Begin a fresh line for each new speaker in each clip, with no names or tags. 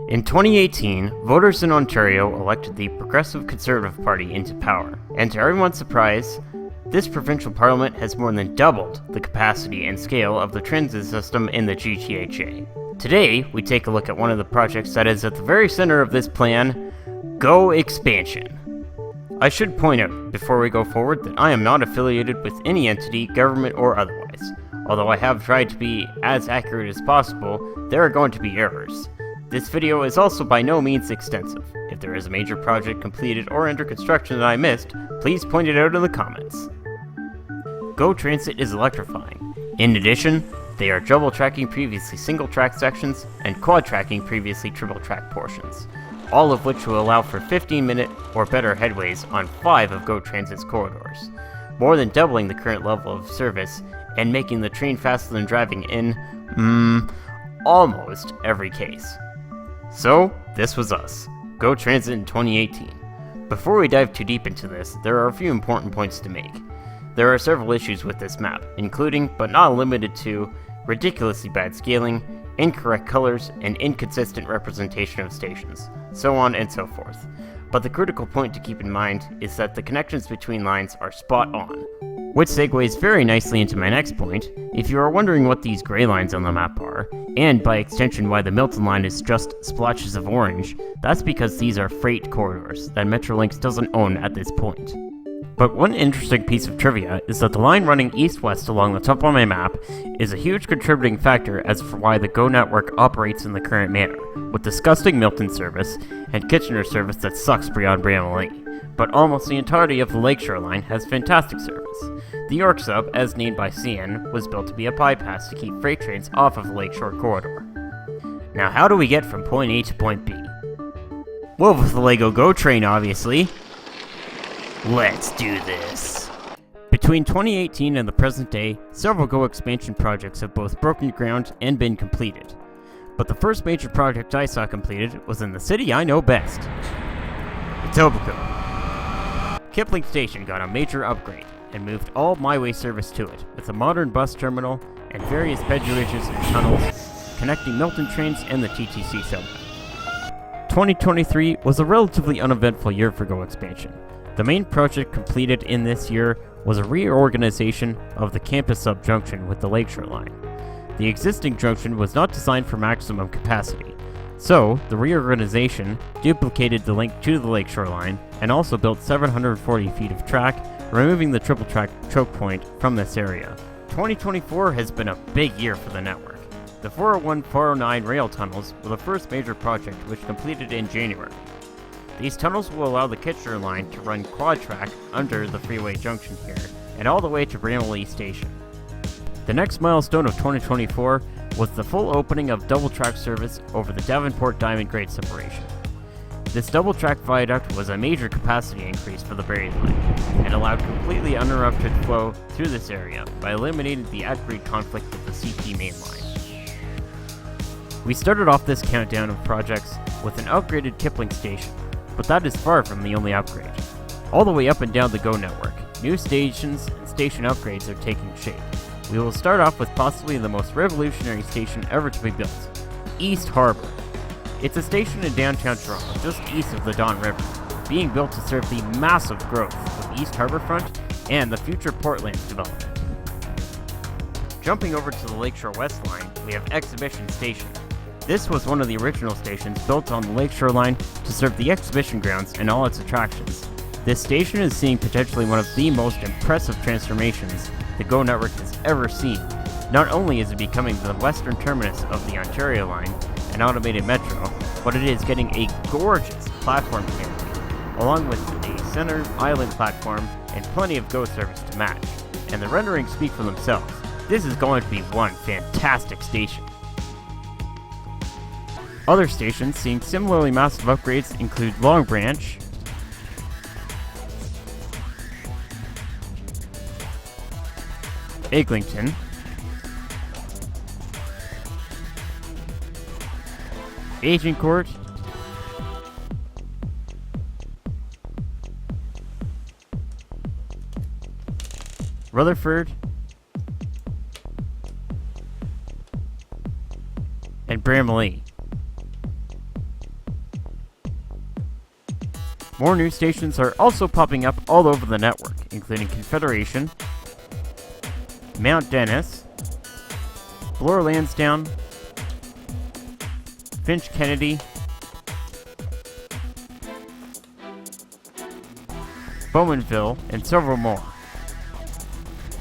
In 2018, voters in Ontario elected the Progressive Conservative Party into power, and to everyone's surprise, this provincial parliament has more than doubled the capacity and scale of the transit system in the GTHA. Today, we take a look at one of the projects that is at the very center of this plan, Go Expansion. I should point out, before we go forward, that I am not affiliated with any entity, government or otherwise. Although I have tried to be as accurate as possible, there are going to be errors. This video is also by no means extensive. If there is a major project completed or under construction that I missed, please point it out in the comments. Go Transit is electrifying. In addition, they are double tracking previously single track sections and quad tracking previously triple track portions, all of which will allow for 15-minute or better headways on 5 of Go Transit's corridors, more than doubling the current level of service and making the train faster than driving in, almost every case. So, this was us, Go Transit in 2018. Before we dive too deep into this, there are a few important points to make. There are several issues with this map, including, but not limited to, ridiculously bad scaling, incorrect colors, and inconsistent representation of stations, so on and so forth. But the critical point to keep in mind is that the connections between lines are spot on. Which segues very nicely into my next point. If you are wondering what these gray lines on the map are, and by extension why the Milton line is just splotches of orange, that's because these are freight corridors that Metrolinx doesn't own at this point. But one interesting piece of trivia is that the line running east-west along the top of my map is a huge contributing factor as for why the Go network operates in the current manner, with disgusting Milton service and Kitchener service that sucks beyond Bramalea. But almost the entirety of the Lakeshore line has fantastic service. The York sub, as named by CN, was built to be a bypass to keep freight trains off of the Lakeshore corridor. Now how do we get from point A to point B? Well, with the Lego Go train, obviously. Let's do this! Between 2018 and the present day, several Go expansion projects have both broken ground and been completed. But the first major project I saw completed was in the city I know best, Etobicoke. Kipling Station got a major upgrade and moved all MyWay service to it, with a modern bus terminal and various pederages and tunnels connecting Milton trains and the TTC subway. 2023 was a relatively uneventful year for Go expansion. The main project completed in this year was a reorganization of the campus sub-junction with the Lakeshore line. The existing junction was not designed for maximum capacity, so the reorganization duplicated the link to the Lakeshore line and also built 740 feet of track, removing the triple track choke point from this area. 2024 has been a big year for the network. The 401-409 rail tunnels were the first major project which completed in January. These tunnels will allow the Kitchener line to run quad track under the freeway junction here and all the way to Bramalea Station. The next milestone of 2024 was the full opening of double track service over the Davenport Diamond Grade separation. This double track viaduct was a major capacity increase for the Barrie line and allowed completely uninterrupted flow through this area by eliminating the at-grade conflict with the CP main line. We started off this countdown of projects with an upgraded Kipling Station, but that is far from the only upgrade. All the way up and down the Go network, new stations and station upgrades are taking shape. We will start off with possibly the most revolutionary station ever to be built, East Harbour. It's a station in downtown Toronto, just east of the Don River, being built to serve the massive growth of East Harbourfront and the future Portland development. Jumping over to the Lakeshore West line, we have Exhibition Station. This was one of the original stations built on the Lakeshore line to serve the exhibition grounds and all its attractions. This station is seeing potentially one of the most impressive transformations the Go network has ever seen. Not only is it becoming the western terminus of the Ontario line, an automated metro, but it is getting a gorgeous platform canopy, along with a center island platform and plenty of Go service to match. And the renderings speak for themselves. This is going to be one fantastic station. Other stations seeing similarly massive upgrades include Long Branch, Eglinton, Agincourt, Rutherford, and Bramalea. More new stations are also popping up all over the network, including Confederation, Mount Dennis, Bloor Lansdowne, Finch Kennedy, Bowmanville, and several more.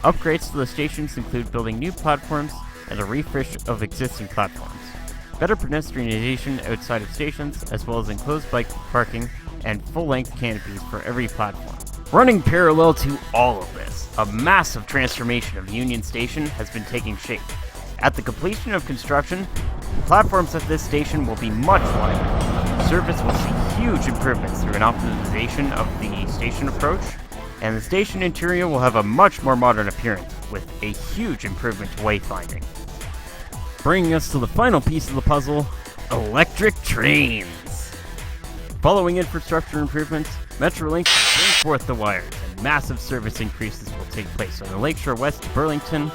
Upgrades to the stations include building new platforms and a refresh of existing platforms, better pedestrianization outside of stations, as well as enclosed bike parking and full-length canopies for every platform. Running parallel to all of this, a massive transformation of Union Station has been taking shape. At the completion of construction, platforms at this station will be much wider. Service will see huge improvements through an optimization of the station approach, and the station interior will have a much more modern appearance, with a huge improvement to wayfinding. Bringing us to the final piece of the puzzle, electric trains. Following infrastructure improvements, Metrolink will bring forth the wires, and massive service increases will take place on the Lakeshore West to Burlington,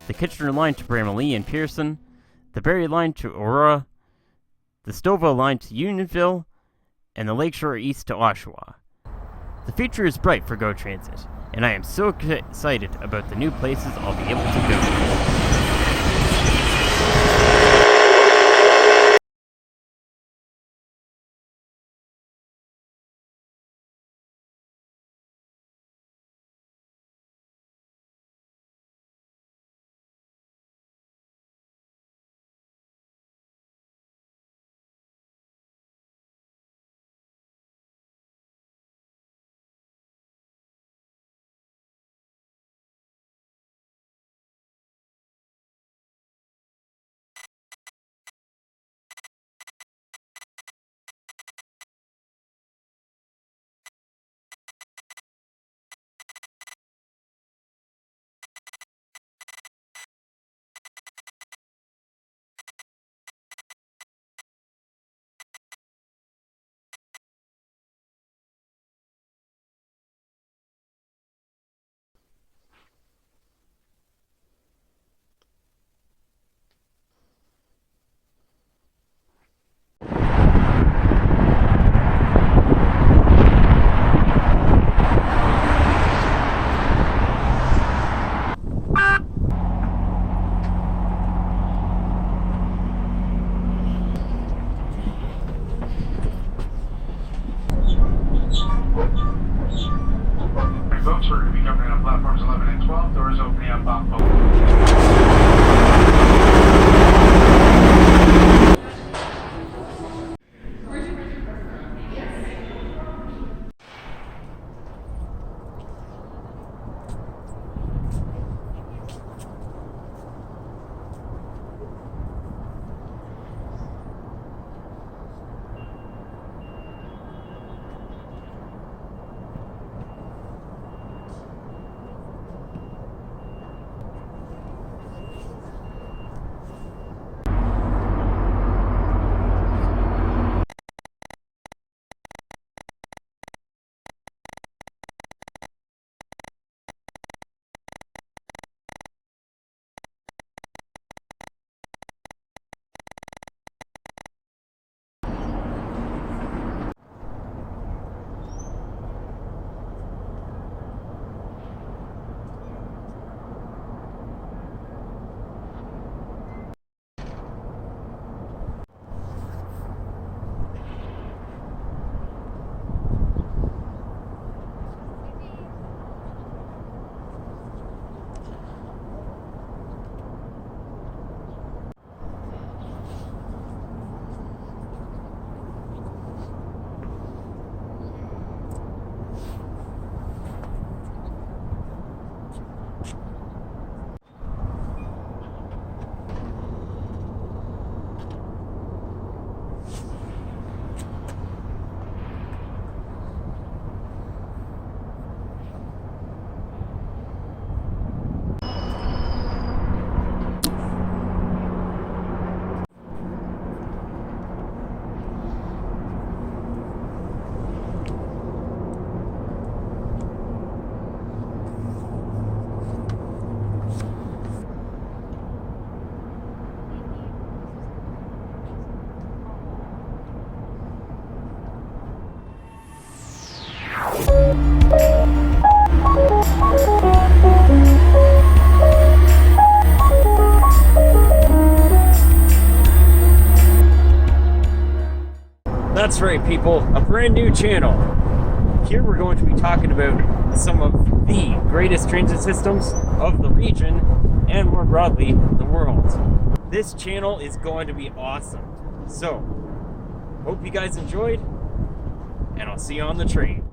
the Kitchener Line to Bramalea and Pearson, the Barrie Line to Aurora, the Stouffville Line to Unionville, and the Lakeshore East to Oshawa. The future is bright for GO Transit, and I am so excited about the new places I'll be able to go. That's right, people, a brand new channel. Here we're going to be talking about some of the greatest transit systems of the region and more broadly, the world. This channel is going to be awesome. So, hope you guys enjoyed, and I'll see you on the train.